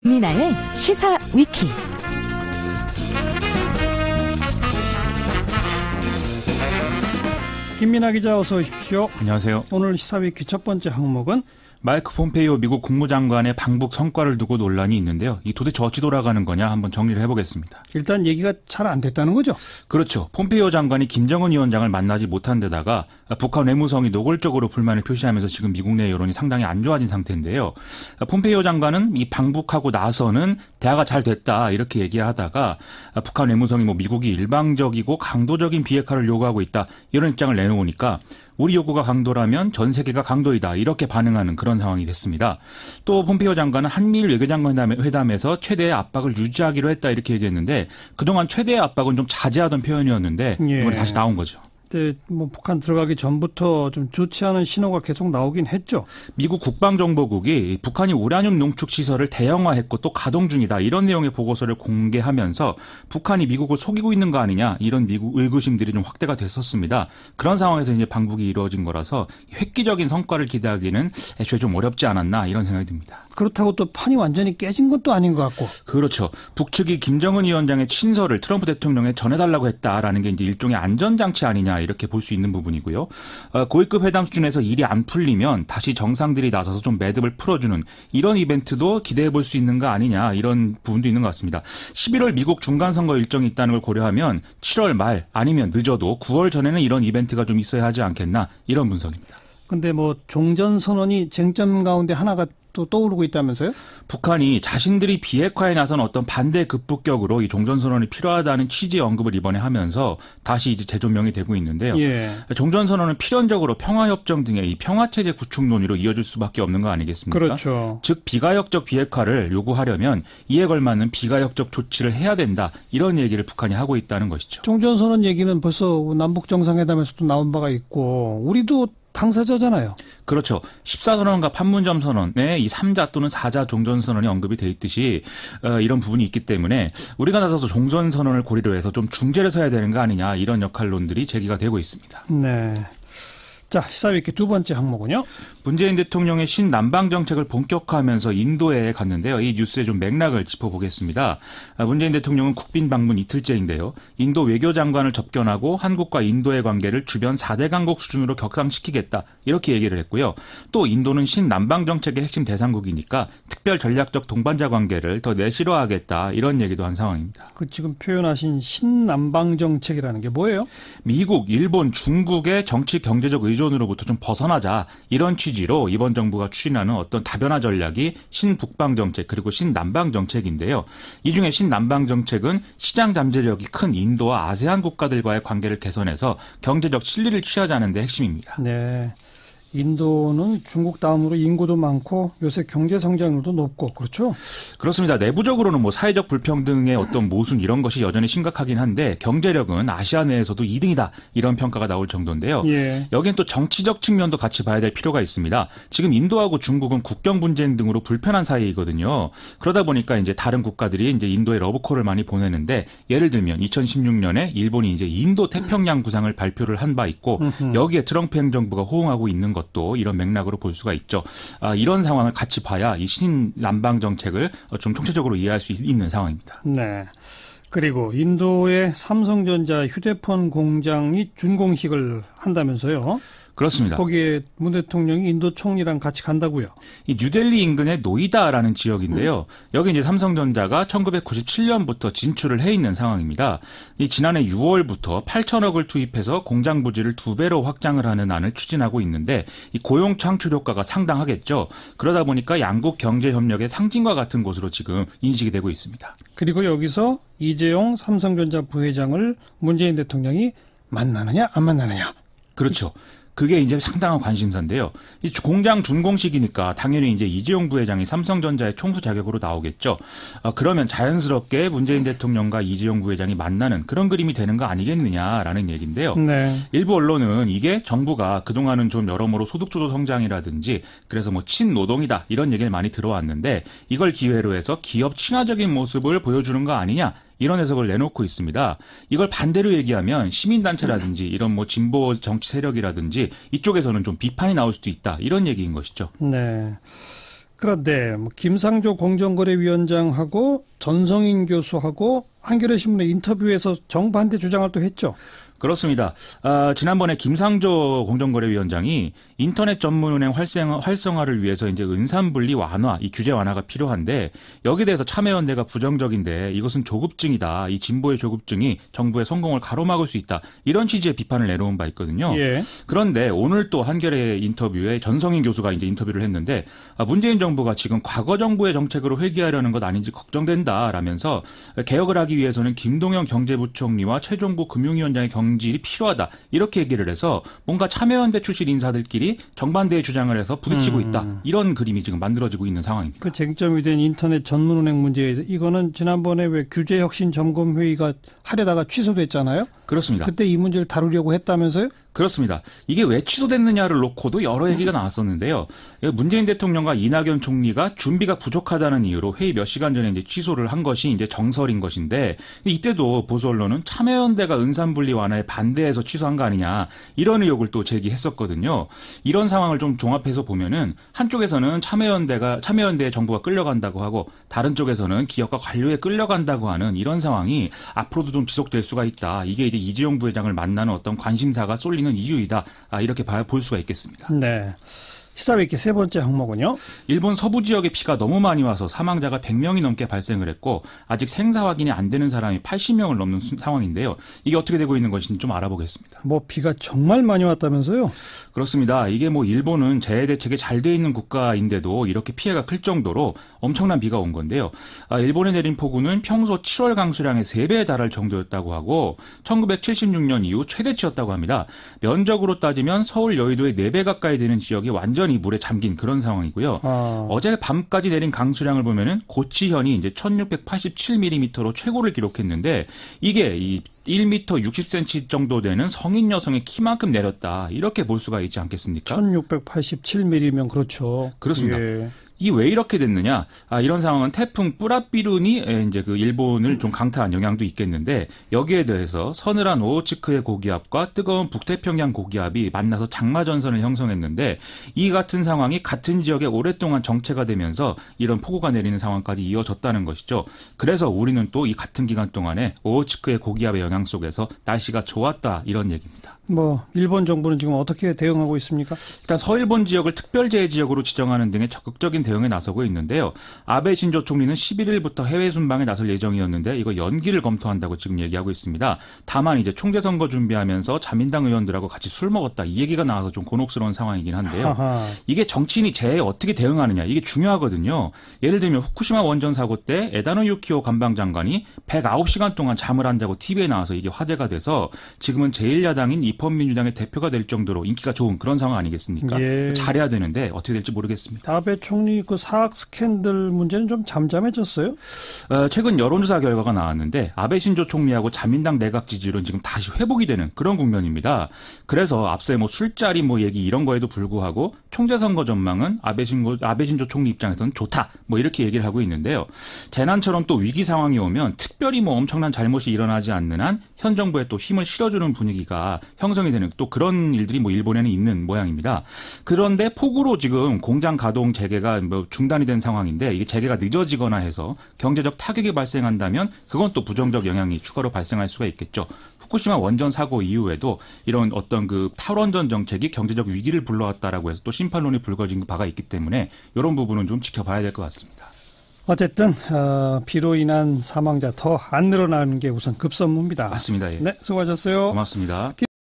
민아의 시사 위키. 김민아 기자 어서 오십시오. 안녕하세요. 오늘 시사 위키 첫 번째 항목은 마이크 폼페이오 미국 국무장관의 방북 성과를 두고 논란이 있는데요. 이 도대체 어찌 돌아가는 거냐 한번 정리를 해보겠습니다. 일단 얘기가 잘 안 됐다는 거죠? 그렇죠. 폼페이오 장관이 김정은 위원장을 만나지 못한 데다가 북한 외무성이 노골적으로 불만을 표시하면서 지금 미국 내 여론이 상당히 안 좋아진 상태인데요. 폼페이오 장관은 이 방북하고 나서는 대화가 잘 됐다 이렇게 얘기하다가 북한 외무성이 미국이 일방적이고 강도적인 비핵화를 요구하고 있다 이런 입장을 내놓으니까 우리 요구가 강도라면 전 세계가 강도이다 이렇게 반응하는 그런 상황이 됐습니다. 또 폼페이오 장관은 한미일 외교장관 회담에서 최대의 압박을 유지하기로 했다 이렇게 얘기했는데 그동안 최대의 압박은 좀 자제하던 표현이었는데 이번에 다시 나온 거죠. 그때 북한 들어가기 전부터 좀 좋지 않은 신호가 계속 나오긴 했죠. 미국 국방정보국이 북한이 우라늄 농축 시설을 대형화했고 또 가동 중이다 이런 내용의 보고서를 공개하면서 북한이 미국을 속이고 있는 거 아니냐 이런 미국 의구심들이 좀 확대가 됐었습니다. 그런 상황에서 이제 방북이 이루어진 거라서 획기적인 성과를 기대하기는 애초에 좀 어렵지 않았나 이런 생각이 듭니다. 그렇다고 또 판이 완전히 깨진 것도 아닌 것 같고. 그렇죠. 북측이 김정은 위원장의 친서를 트럼프 대통령에 전해달라고 했다라는 게 이제 일종의 안전장치 아니냐 이렇게 볼 수 있는 부분이고요. 고위급 회담 수준에서 일이 안 풀리면 다시 정상들이 나서서 좀 매듭을 풀어주는 이런 이벤트도 기대해 볼 수 있는 거 아니냐 이런 부분도 있는 것 같습니다. 11월 미국 중간선거 일정이 있다는 걸 고려하면 7월 말 아니면 늦어도 9월 전에는 이런 이벤트가 좀 있어야 하지 않겠나 이런 분석입니다. 근데 종전선언이 쟁점 가운데 하나가 또 떠오르고 있다면서요? 북한이 자신들이 비핵화에 나선 어떤 반대 급부격으로 이 종전선언이 필요하다는 취지의 언급을 이번에 하면서 다시 이제 재조명이 되고 있는데요. 예. 종전선언은 필연적으로 평화협정 등의 이 평화체제 구축 논의로 이어질 수밖에 없는 거 아니겠습니까? 그렇죠. 즉 비가역적 비핵화를 요구하려면 이에 걸맞는 비가역적 조치를 해야 된다. 이런 얘기를 북한이 하고 있다는 것이죠. 종전선언 얘기는 벌써 남북정상회담에서도 나온 바가 있고 우리도 당사자잖아요. 그렇죠. 14선언과 판문점 선언에 이 3자 또는 4자 종전선언이 언급이 돼 있듯이 이런 부분이 있기 때문에 우리가 나서서 종전선언을 고리로 해서 좀 중재를 서야 되는 거 아니냐 이런 역할론들이 제기가 되고 있습니다. 네. 자, 시사위키 두 번째 항목은요. 문재인 대통령의 신남방 정책을 본격화하면서 인도에 갔는데요. 이 뉴스의 좀 맥락을 짚어보겠습니다. 문재인 대통령은 국빈 방문 이틀째인데요. 인도 외교장관을 접견하고 한국과 인도의 관계를 주변 4대 강국 수준으로 격상시키겠다. 이렇게 얘기를 했고요. 또 인도는 신남방 정책의 핵심 대상국이니까 특별 전략적 동반자 관계를 더 내실화하겠다. 이런 얘기도 한 상황입니다. 그 지금 표현하신 신남방 정책이라는 게 뭐예요? 미국, 일본, 중국의 정치 경제적 의존으로부터 좀 벗어나자 이런 취지로 이번 정부가 추진하는 어떤 다변화 전략이 신북방 정책 그리고 신남방 정책인데요. 이 중에 신남방 정책은 시장 잠재력이 큰 인도와 아세안 국가들과의 관계를 개선해서 경제적 실리를 취하자는 데 핵심입니다. 네. 인도는 중국 다음으로 인구도 많고 요새 경제 성장률도 높고 그렇죠? 그렇습니다. 내부적으로는 사회적 불평등의 어떤 모순 이런 것이 여전히 심각하긴 한데 경제력은 아시아 내에서도 2등이다 이런 평가가 나올 정도인데요. 예. 여기엔 또 정치적 측면도 같이 봐야 될 필요가 있습니다. 지금 인도하고 중국은 국경 분쟁 등으로 불편한 사이거든요. 그러다 보니까 이제 다른 국가들이 이제 인도에 러브콜을 많이 보내는데 예를 들면 2016년에 일본이 이제 인도 태평양 구상을 발표를 한 바 있고 여기에 트럼프 행정부가 호응하고 있는 것도 이런 맥락으로 볼 수가 있죠. 이런 상황을 같이 봐야 이 신남방 정책을 좀 총체적으로 이해할 수 있는 상황입니다. 네. 그리고 인도의 삼성전자 휴대폰 공장이 준공식을 한다면서요? 그렇습니다. 거기에 문 대통령이 인도 총리랑 같이 간다고요? 이 뉴델리 인근의 노이다라는 지역인데요. 여기 이제 삼성전자가 1997년부터 진출을 해 있는 상황입니다. 이 지난해 6월부터 8천억을 투입해서 공장 부지를 2배로 확장을 하는 안을 추진하고 있는데 이 고용 창출 효과가 상당하겠죠. 그러다 보니까 양국 경제 협력의 상징과 같은 곳으로 지금 인식이 되고 있습니다. 그리고 여기서 이재용 삼성전자 부회장을 문재인 대통령이 만나느냐 안 만나느냐? 그렇죠. 그게 이제 상당한 관심사인데요. 이 공장 준공식이니까 당연히 이제 이재용 부회장이 삼성전자의 총수 자격으로 나오겠죠. 그러면 자연스럽게 문재인 대통령과 이재용 부회장이 만나는 그런 그림이 되는 거 아니겠느냐라는 얘기인데요. 네. 일부 언론은 이게 정부가 그동안은 좀 여러모로 소득주도 성장이라든지 그래서 친노동이다 이런 얘기를 많이 들어왔는데 이걸 기회로 해서 기업 친화적인 모습을 보여주는 거 아니냐. 이런 해석을 내놓고 있습니다. 이걸 반대로 얘기하면 시민단체라든지 이런 진보 정치 세력이라든지 이쪽에서는 좀 비판이 나올 수도 있다. 이런 얘기인 것이죠. 네. 그런데 김상조 공정거래위원장하고 전성인 교수하고 한겨레 신문의 인터뷰에서 정반대 주장을 또 했죠. 그렇습니다. 지난번에 김상조 공정거래위원장이 인터넷 전문은행 활성화를 위해서 이제 은산분리 완화, 이 규제 완화가 필요한데 여기에 대해서 참여연대가 부정적인데 이것은 조급증이다. 이 진보의 조급증이 정부의 성공을 가로막을 수 있다. 이런 취지의 비판을 내놓은 바 있거든요. 예. 그런데 오늘 또 한겨레 인터뷰에 전성인 교수가 이제 인터뷰를 했는데 문재인 정부가 지금 과거 정부의 정책으로 회귀하려는 것 아닌지 걱정된다라면서 개혁을 하기 위해서는 김동연 경제부총리와 최종구 금융위원장의 경질이 필요하다. 이렇게 얘기를 해서 뭔가 참여연대 출신 인사들끼리 정반대의 주장을 해서 부딪히고 있다. 이런 그림이 지금 만들어지고 있는 상황입니다. 그 쟁점이 된 인터넷 전문은행 문제, 이거는 지난번에 왜 규제혁신점검회의가 하려다가 취소됐잖아요. 그렇습니다. 그때 이 문제를 다루려고 했다면서요? 그렇습니다. 이게 왜 취소됐느냐를 놓고도 여러 얘기가 나왔었는데요. 문재인 대통령과 이낙연 총리가 준비가 부족하다는 이유로 회의 몇 시간 전에 이제 취소를 한 것이 이제 정설인 것인데 이때도 보수 언론은 참여연대가 은산분리 완화에 반대해서 취소한 거 아니냐 이런 의혹을 또 제기했었거든요. 이런 상황을 좀 종합해서 보면은 한쪽에서는 참여연대에 정부가 끌려간다고 하고 다른 쪽에서는 기업과 관료에 끌려간다고 하는 이런 상황이 앞으로도 좀 지속될 수가 있다. 이게 이제 이재용 부회장을 만나는 어떤 관심사가 쏠리는 이유이다. 이렇게 볼 수가 있겠습니다. 네. 시사회기 세 번째 항목은요. 일본 서부 지역에 비가 너무 많이 와서 사망자가 100명이 넘게 발생을 했고 아직 생사 확인이 안 되는 사람이 80명을 넘는 상황인데요. 이게 어떻게 되고 있는 것인지 좀 알아보겠습니다. 비가 정말 많이 왔다면서요? 그렇습니다. 이게 일본은 재해 대책이 잘 돼 있는 국가인데도 이렇게 피해가 클 정도로 엄청난 비가 온 건데요. 일본에 내린 폭우는 평소 7월 강수량의 3배에 달할 정도였다고 하고 1976년 이후 최대치였다고 합니다. 면적으로 따지면 서울 여의도의 4배 가까이 되는 지역이 완전히 물에 잠긴 그런 상황이고요. 어제 밤까지 내린 강수량을 보면은 고치현이 이제 1687mm로 최고를 기록했는데 이게 1m 60cm 정도 되는 성인 여성의 키만큼 내렸다. 이렇게 볼 수가 있지 않겠습니까? 1687mm면 그렇죠. 그렇습니다. 예. 이게 왜 이렇게 됐느냐? 이런 상황은 태풍 뿌라비룬이 이제 그 일본을 좀 강타한 영향도 있겠는데 여기에 대해서 서늘한 오호츠크의 고기압과 뜨거운 북태평양 고기압이 만나서 장마 전선을 형성했는데 이 같은 상황이 같은 지역에 오랫동안 정체가 되면서 이런 폭우가 내리는 상황까지 이어졌다는 것이죠. 그래서 우리는 또 이 같은 기간 동안에 오호츠크의 고기압의 영향 속에서 날씨가 좋았다 이런 얘기입니다. 일본 정부는 지금 어떻게 대응하고 있습니까? 일단 서일본 지역을 특별재해 지역으로 지정하는 등의 적극적인 대응에 나서고 있는데요. 아베 신조 총리는 11일부터 해외 순방에 나설 예정이었는데 이거 연기를 검토한다고 지금 얘기하고 있습니다. 다만 이제 총재 선거 준비하면서 자민당 의원들하고 같이 술 먹었다 이 얘기가 나와서 좀 곤혹스러운 상황이긴 한데요. 이게 정치인이 재해에 어떻게 대응하느냐 이게 중요하거든요. 예를 들면 후쿠시마 원전 사고 때 에다노 유키오 관방장관이 109시간 동안 잠을 안 자고 TV에 나와서 이게 화제가 돼서 지금은 제1야당인 입헌민주당의 대표가 될 정도로 인기가 좋은 그런 상황 아니겠습니까? 예. 잘해야 되는데 어떻게 될지 모르겠습니다. 아베 총리 그 사학 스캔들 문제는 좀 잠잠해졌어요? 최근 여론조사 결과가 나왔는데 아베 신조 총리하고 자민당 내각 지지율은 지금 다시 회복이 되는 그런 국면입니다. 그래서 앞서의 술자리 얘기 이런 거에도 불구하고 총재 선거 전망은 아베 신조 총리 입장에서는 좋다 이렇게 얘기를 하고 있는데요. 재난처럼 또 위기 상황이 오면 특별히 엄청난 잘못이 일어나지 않는 한 현 정부에 또 힘을 실어주는 분위기가 형성이 되는 또 그런 일들이 일본에는 있는 모양입니다. 그런데 폭우로 지금 공장 가동 재개가 중단이 된 상황인데 이게 재개가 늦어지거나 해서 경제적 타격이 발생한다면 그건 또 부정적 영향이 추가로 발생할 수가 있겠죠. 후쿠시마 원전 사고 이후에도 이런 어떤 그 탈원전 정책이 경제적 위기를 불러왔다라고 해서 또 심판론이 불거진 바가 있기 때문에 이런 부분은 좀 지켜봐야 될 것 같습니다. 어쨌든 비로 인한 사망자 더 안 늘어나는 게 우선 급선무입니다. 맞습니다. 예. 네, 수고하셨어요. 고맙습니다.